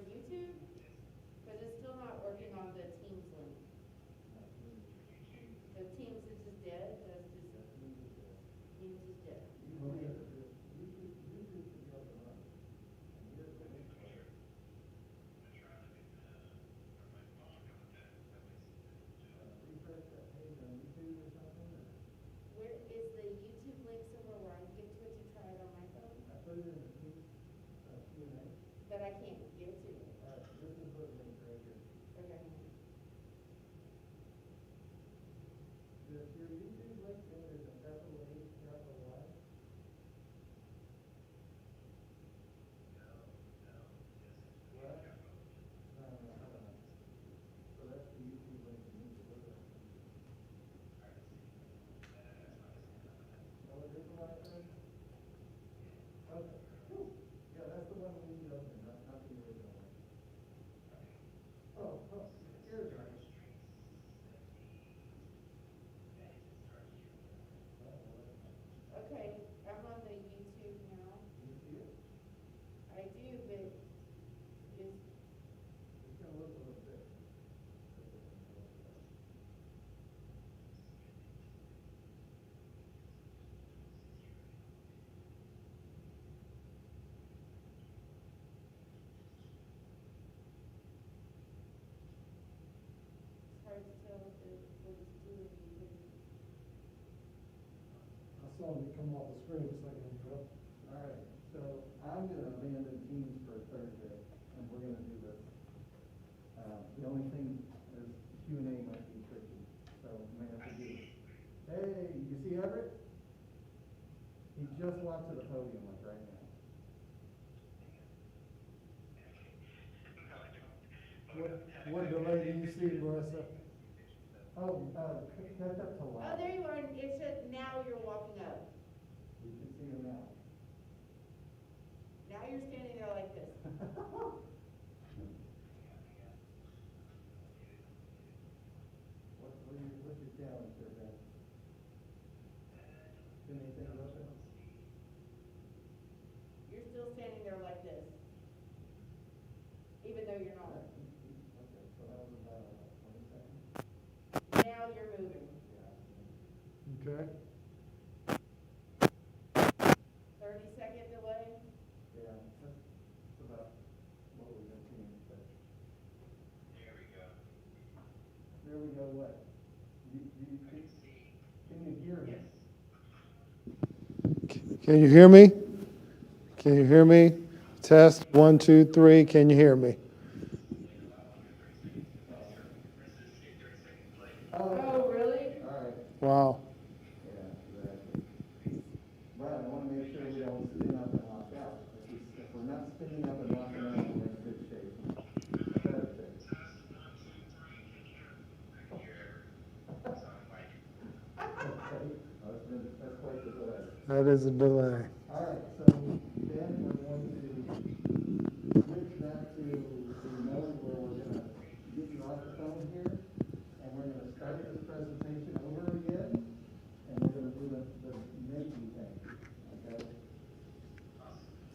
YouTube? Because it's still not working on the Teams link. The Teams is just dead. That's just Teams is dead. Where is the YouTube link somewhere where I can get to it to try it on my phone? But I can't get to it. Okay. Okay, I'm on the YouTube now. I do, but is it's hard to tell what it's doing because I saw it come off the screen a second ago. All right, so I'm gonna abandon Teams for Thursday, and we're gonna do this. The only thing is Q&A might be tricky, so we might have to do it. Hey, you see Everett? He just walked to the podium like right now. What delay do you see, Marissa? Oh, catch up to oh, live. there you are. It said now you're walking up. You can see him now. Now you're standing there like this. What's your challenge there, Ben? Anything open? You're still standing there like this, even though you're not. Okay, so that was about 20 seconds. Now you're moving. Okay. 30-second delay. Yeah, that's about what we're gonna see. There we go. There we go, what? Can you hear me? Can you hear me? Can you hear me? Test, 1, 2, 3. Can you hear me? Oh, really? All right, Wow. yeah, exactly. But I wanna make sure we don't spin up and lock out. If we're not spinning up and locking out, we're in good shape. Better shape. Okay, that's quite the delay. That is a delay. All right, so then we're going to switch back to the mode where we're gonna get you off the phone here, and we're gonna start this presentation over again, and we're gonna do the Menti thing, okay?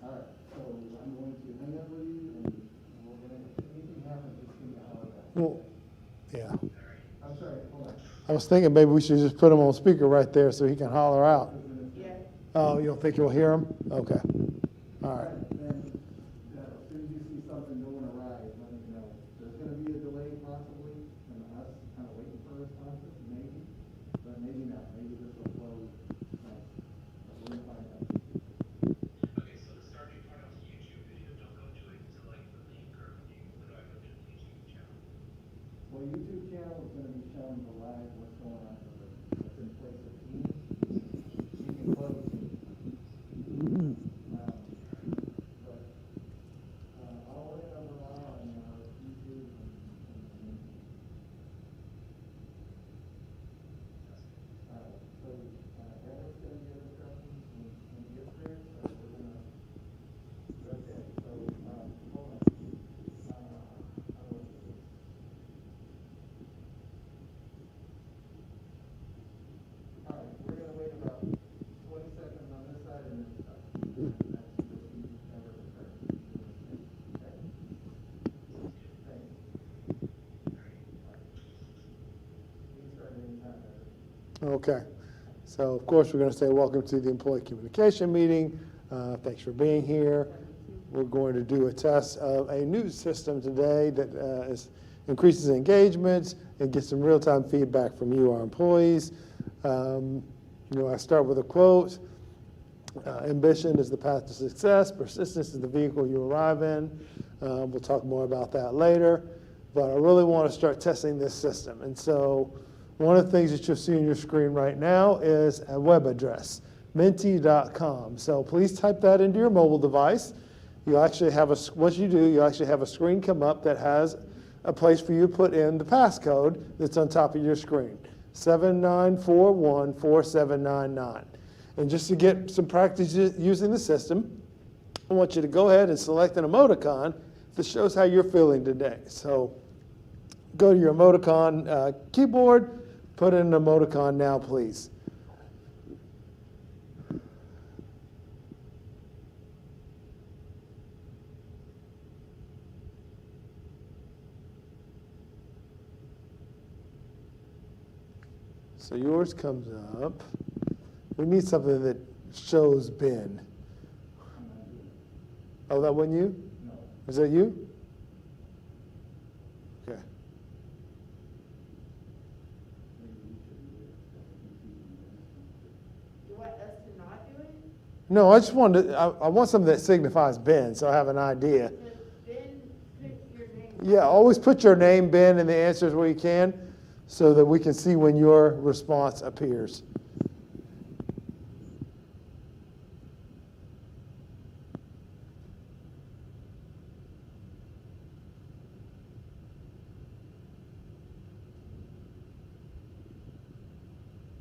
All right, so I'm going to hang up with you, and we're gonna, if anything happens, just give me a holler back. Well, yeah. I'm sorry, hold on. I was thinking maybe we should just put him on speaker right there so he can holler out. Yeah. Oh, you don't think you'll hear him? Okay. All right. Then, as soon as you see something going awry, let me know. There's gonna be a delay possibly, and us kind of waiting for responses, maybe, but maybe not. Maybe this will flow nice. But we're gonna find out. Okay, so the starting part of the YouTube video, don't go to it until like the link or you, what do I go to the YouTube channel? Well, YouTube channel is gonna be showing the live what's going on with it. What's in place of Teams. You can close Teams. But, I'll let it overall on YouTube and. So, Edward's gonna give instructions when he gets there, so we're gonna, okay, so, hold on. How do I do this? All right, we're Okay. So, of course, we're going to say welcome to the employee communication meeting. Thanks for being here. We're going to do a test of a new system today that increases engagement and gets some real-time feedback from you, our employees. I start with a quote. Ambition is the path to success. Persistence is the vehicle you arrive in. We'll talk more about that later. But I really want to start testing this system. And so one of the things that you'll see on your screen right now is a web address, menti.com. So please type that into your mobile device. You actually have once you do, you actually have a screen come up that has a place for you to put in the passcode that's on top of your screen, 79414799. And just to get some practice using the system, I want you to go ahead and select an emoticon that shows how you're feeling today. So go to your emoticon keyboard, put in an emoticon now, please. So yours comes up. We need something that shows Ben. Oh, that wasn't you? No. Is that you? Okay. You want us to not do it? No, I just wanted to, I want something that signifies Ben, so I have an idea. But then put your name. Yeah, always put your name, Ben, in the answers where you can, so that we can see when your response appears.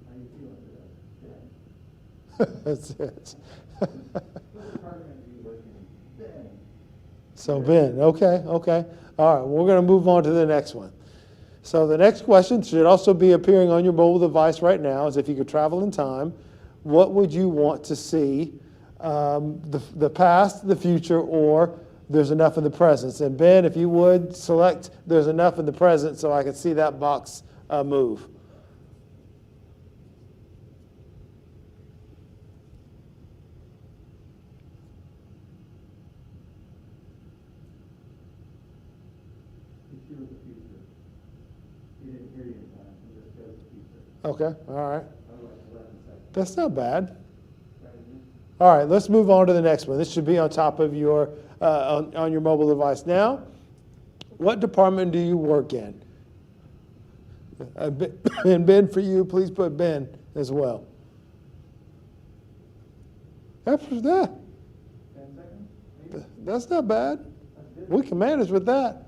How you feeling today? That's it. What department do you work in? Ben. So Ben, okay. All right, we're going to move on to the next one. So the next question should also be appearing on your mobile device right now, is if you could travel in time, what would you want to see, the past, the future, or there's enough in the present? And Ben, if you would, select there's enough in the present so I can see that box move. He chose the future. He didn't hear you in time, he just chose the future. Okay, all right. Otherwise, 11 seconds. That's not bad. Right? All right, let's move on to the next one. This should be on top of your, on your mobile device now. What department do you work in? And Ben, for you, please put Ben as well. After that, 10 seconds? Maybe? that's not bad. That's good. We can manage with that.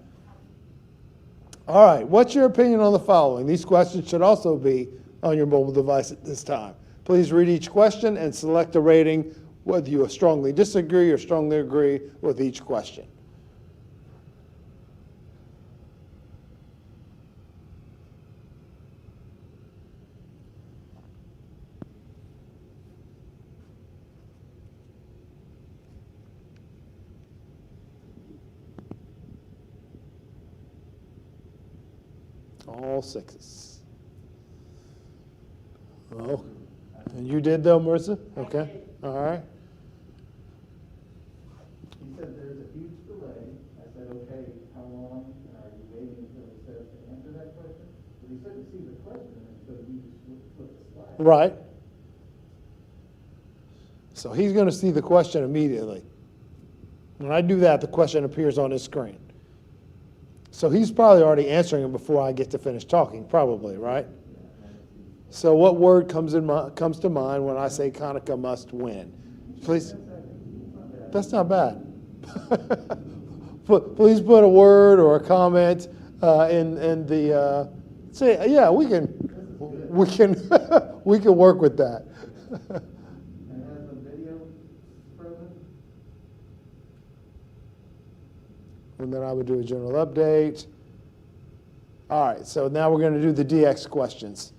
All right, what's your opinion on the following? These questions should also be on your mobile device at this time. Please read each question and select a rating, whether you strongly disagree or strongly agree with each question. All sixes. Oh, and you did though, Marissa? Okay, all right. He said there's a huge delay. I said, okay, how long are you waiting until he says to answer that question? But he couldn't see the question until you just flip the slide. Right. So he's going to see the question immediately. When I do that, the question appears on his screen. So he's probably already answering it before I get to finish talking, probably, right? So what word comes to mind when I say Conica must win? Please. That's not bad. Please put a word or a comment in the. Say, yeah, we can we can work with that. And has the video present? And then I would do a general update. All right, so now we're going to do the DX questions.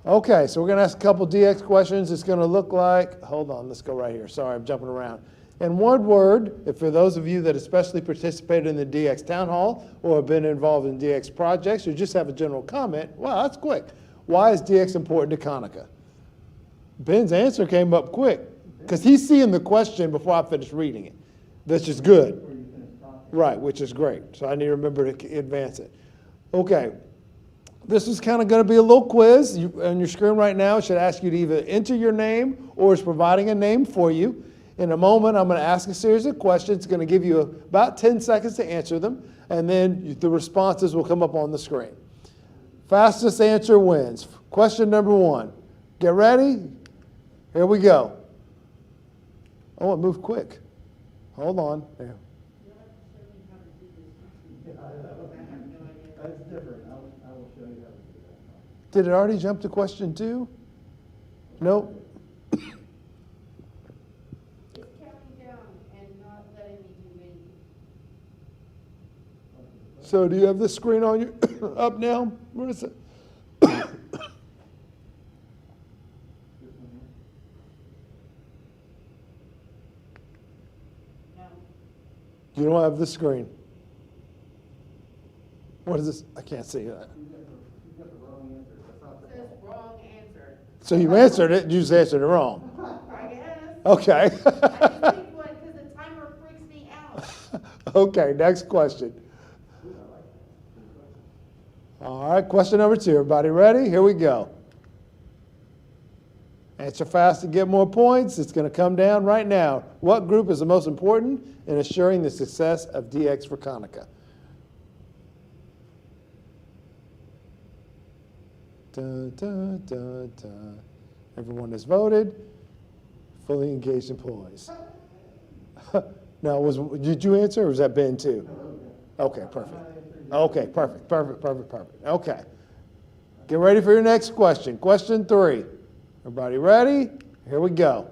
Okay, so we're going to ask a couple DX questions. It's going to look like, hold on, let's go right here. Sorry, I'm jumping around. In one word, if for those of you that especially participated in the DX Town Hall or have been involved in DX projects or just have a general comment, wow, that's quick. Why is DX important to Conica? Ben's answer came up quick, because he's seeing the question before I finish reading it. That's just good. Before you finish talking. Right, which is great. So I need to remember to advance it. Okay. This is kind of going to be a little quiz. On your screen right now, it should ask you to either enter your name or it's providing a name for you. In a moment, I'm going to ask a series of questions. It's going to give you about 10 seconds to answer them, and then the responses will come up on the screen. Fastest answer wins. Question number 1. Get ready. Here we go. Oh, it moved quick. Hold on. There. That's different. I will show you how to do that. Did it already jump to question 2? Nope. Just counting down and not letting me do anything. So do you have this screen on your up now, Marissa? This one here? No. You don't have this screen. What is this? I can't see that. You got the wrong answer. That's not It the says wrong answer. So you answered it, you just answered it wrong. I guess. Okay. I just picked one because the timer freaks me out. Okay, next question. All right, question number 2. Everybody ready? Here we go. Answer fast to get more points. It's going to come down right now. What group is the most important in assuring the success of DX for Conica? Dun, dun, dun, dun. Everyone has voted. Fully engaged employees. Now, did you answer, or was that Ben too? Okay, perfect. Okay, perfect. Okay. Get ready for your next question. Question 3. Everybody ready? Here we go.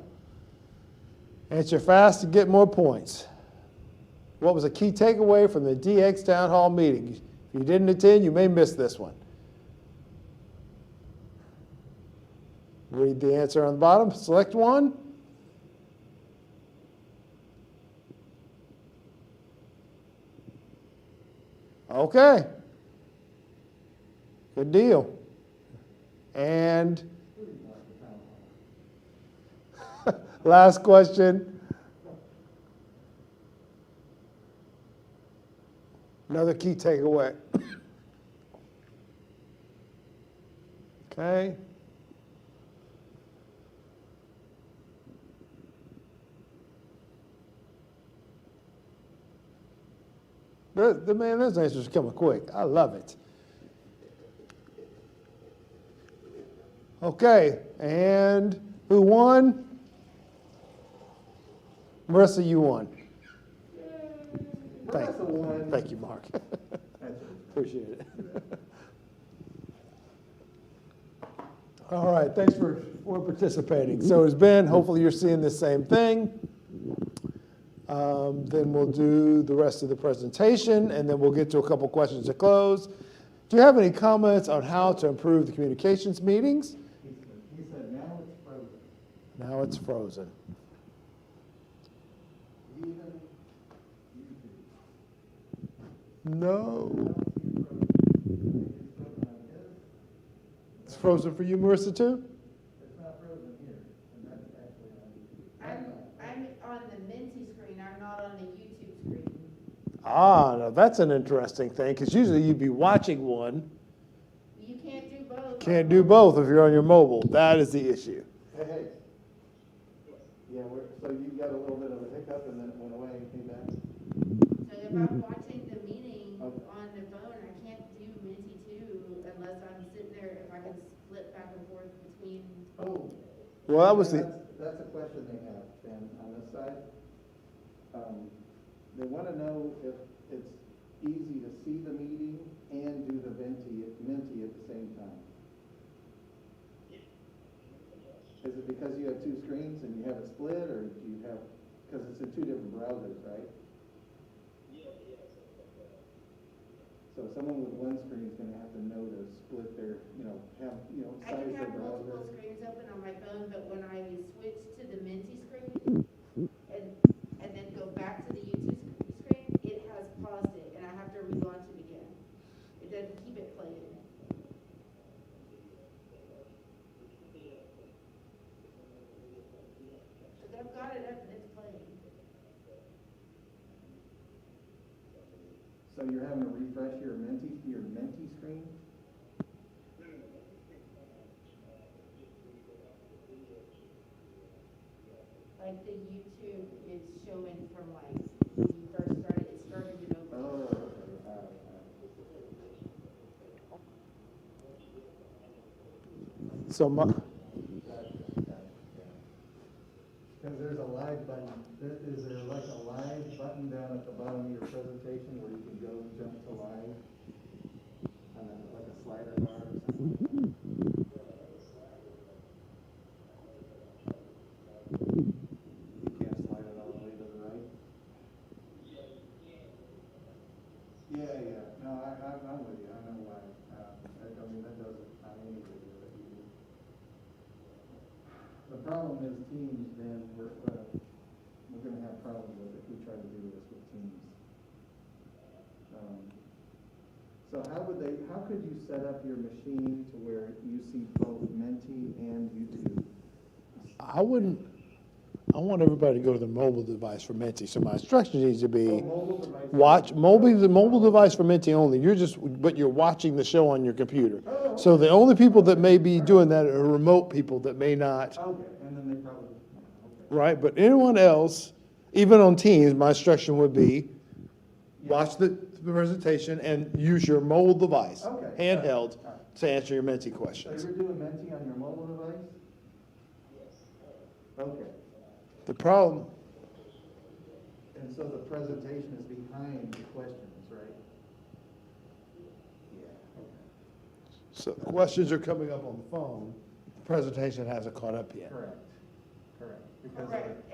Answer fast to get more points. What was a key takeaway from the DX Town Hall meeting? If you didn't attend, you may miss this one. Read the answer on the bottom. Select one. Okay. Good deal. And last question. Another key takeaway. Okay. Man, those answers are coming quick. I love it. Okay, and who won? Marissa, you won. Marissa won. Thank you, Mark. That's it. Appreciate it. All right, thanks for participating. So as Ben, hopefully you're seeing the same thing. Then we'll do the rest of the presentation, and then we'll get to a couple questions to close. Do you have any comments on how to improve the communications meetings? He said, now it's frozen. Now it's frozen. Even No. It's frozen for you, Marissa, too? It's not frozen here, and that's actually on. I'm on the Menti screen, I'm not on the YouTube screen. Ah, now that's an interesting thing, because usually you'd be watching one. You can't do both. Can't do both if you're on your mobile. That is the issue. Hey. Yeah, so you got a little bit of a hiccup and then it went away and came back? So if I'm watching the meeting Okay. on the phone, I can't do Menti 2 unless I'm sitting there, if I can flip back and forth between. Oh. Well, that was Yeah, the, That's a question they have, Ben, on this side. They want to know if it's easy to see the meeting and do the Menti at the same time. Is it because you have 2 screens and you have it split, or do you have, because it's in 2 different browsers, right? So someone with one screen is going to have to know to split their, I size can their have multiple browser. screens open on my phone, but when I switch to the Menti screen and then go back to the YouTube screen, it has paused it and I have to relaunch it again. It doesn't keep it playing. So you're having to refresh your Menti screen? Like the YouTube, it's showing from like, when you first started, it started it over. Oh, So my, because there's a live button, is there like a live button down at the bottom of your presentation where you can go and jump to live? And then like a slider bar or something? You can't slide it all the way to the right? Yeah, no, I'm with you, I know why, I mean, that doesn't, I mean, the problem is Teams, then we're gonna have problems with if we try to do this with Teams. So how could you set up your machine to where you see both Menti and YouTube? I want everybody to go to their mobile device for Menti, so my instruction needs to be, Mobile device. watch, the mobile device for Menti only, but you're watching the show on your computer. So the only people that may be doing that are remote people that may not, Okay, and then they probably, okay. right? But anyone else, even on Teams, my instruction would be, watch the presentation and use your mobile device, Okay. handheld, All right. to answer your Menti So questions. you're doing Menti on your mobile device? Okay, The problem, and so the presentation is behind the questions, right? Yeah, okay. so the questions are coming up on the phone, the presentation hasn't caught up yet. Correct. Correct,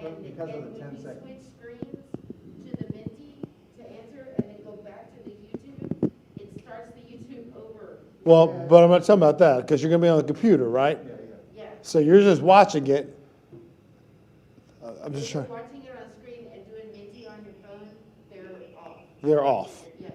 and Because of the when 10 you seconds. switch screens to the Menti to answer and then go back to the YouTube, it starts the YouTube over. Well, but I'm not talking about that, because you're gonna be on the computer, right? Yeah. Yeah. So you're just watching it. I'm just If you're trying, watching it on screen and doing Menti on your phone, they're off. they're off. Yeah.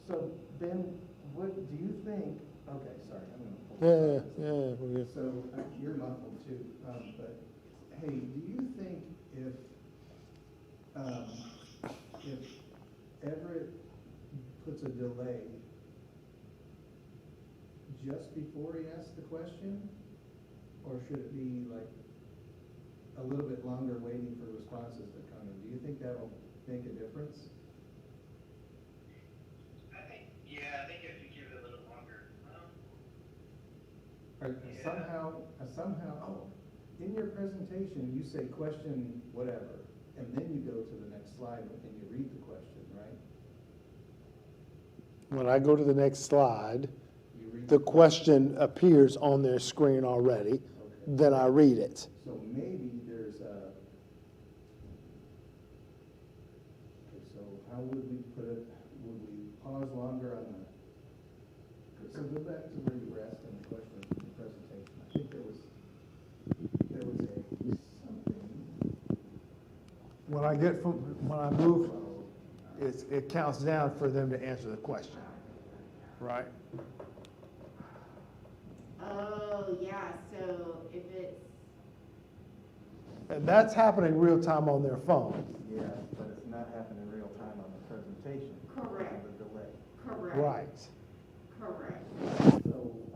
So Ben, what do you think, okay, sorry, I'm gonna pull this Yeah, up. we're good. So you're muffled too, but hey, do you think if Everett puts a delay just before he asks the question, or should it be like a little bit longer waiting for responses to come in? Do you think that'll make a difference? I think if you give it a little longer. Or Yeah. somehow, oh, in your presentation, you say question whatever, and then you go to the next slide and you read the question, right? When I go to the next slide, You read the question appears on their screen already, Okay. then I read it. So maybe there's a, okay, so how would we put it, would we pause longer on the, so go back to where you were asking the question in the presentation. I think there was a something. When I move, it counts down for them to answer the question, right? Oh, yeah, so if it's, And that's happening real time on their phone. Yeah, but it's not happening real time on the presentation. Correct. Because of the delay. correct. Right. Correct. So, I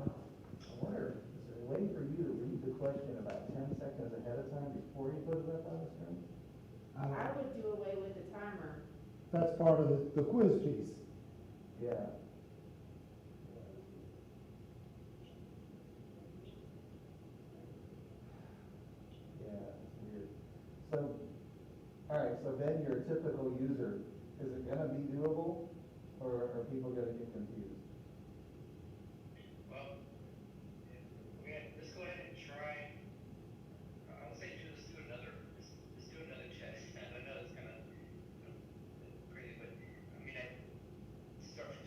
wonder, is there a way for you to read the question about 10 seconds ahead of time before you put it up on the screen? I would do away with the timer. That's part of the quiz piece. Yeah. Yeah, it's weird. So, all right, so then your typical user, is it gonna be doable, or are people gonna get confused? Well, let's go ahead and try. I would say let's do another test. I know it's kind of crazy, but I mean,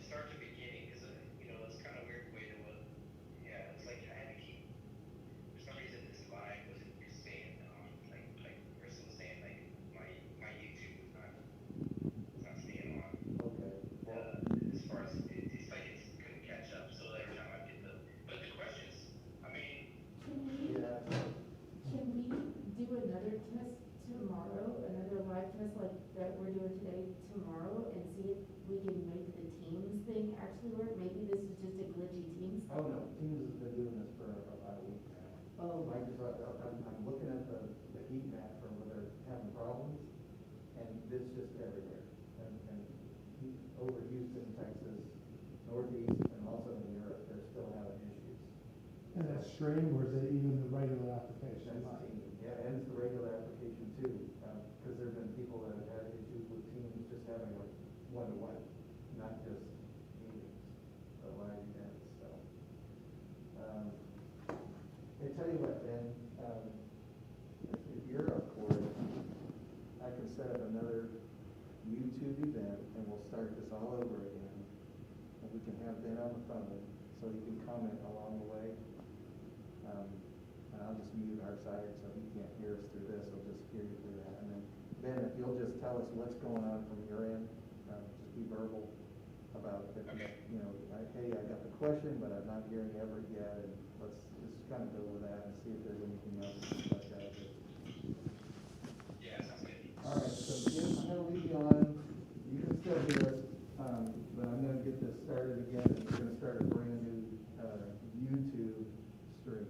start to beginning is it's kind of weird way to yeah, it's like I had to keep for some reason this line wasn't staying on like Crystal was saying like my YouTube was not staying on. Okay. As far as it's like stream, or is it even the regular application? That's team, yeah, and it's the regular application too, because there've been people that have had issues with teams just having a one-to-one, not just meetings, or live events, so. I tell you what, Ben, if you're up for it, I can set up another YouTube event, and we'll start this all over again. And we can have Ben on the phone, so you can comment along the way. And I'll just mute our side, so he can't hear us through this, he'll just hear you through that. And then, Ben, if you'll just tell us what's going on from your end, just be verbal about, if, you know, hey, I got the question, but I'm not hearing Everett yet, and let's just kind of go with that and see if there's anything else like that. Yeah, sounds good. All right, so Jim, I'm gonna leave you on, you can still hear us, but I'm gonna get this started again, and we're gonna start a brand new, YouTube stream.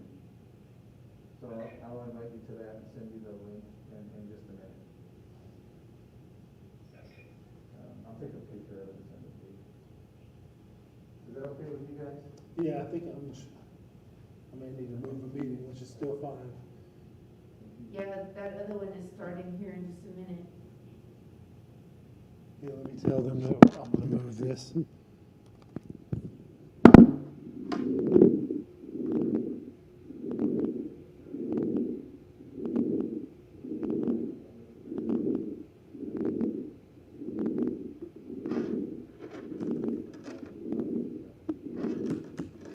So I'll invite you to that and send you the link in just a minute. Sounds good. I'll take a picture of it and send it to you. Is that okay with you guys? Yeah, I think I may need to move a meeting, which is still fine. Yeah, that other one is starting here in just a minute. Yeah, let me tell them that I'm gonna move this.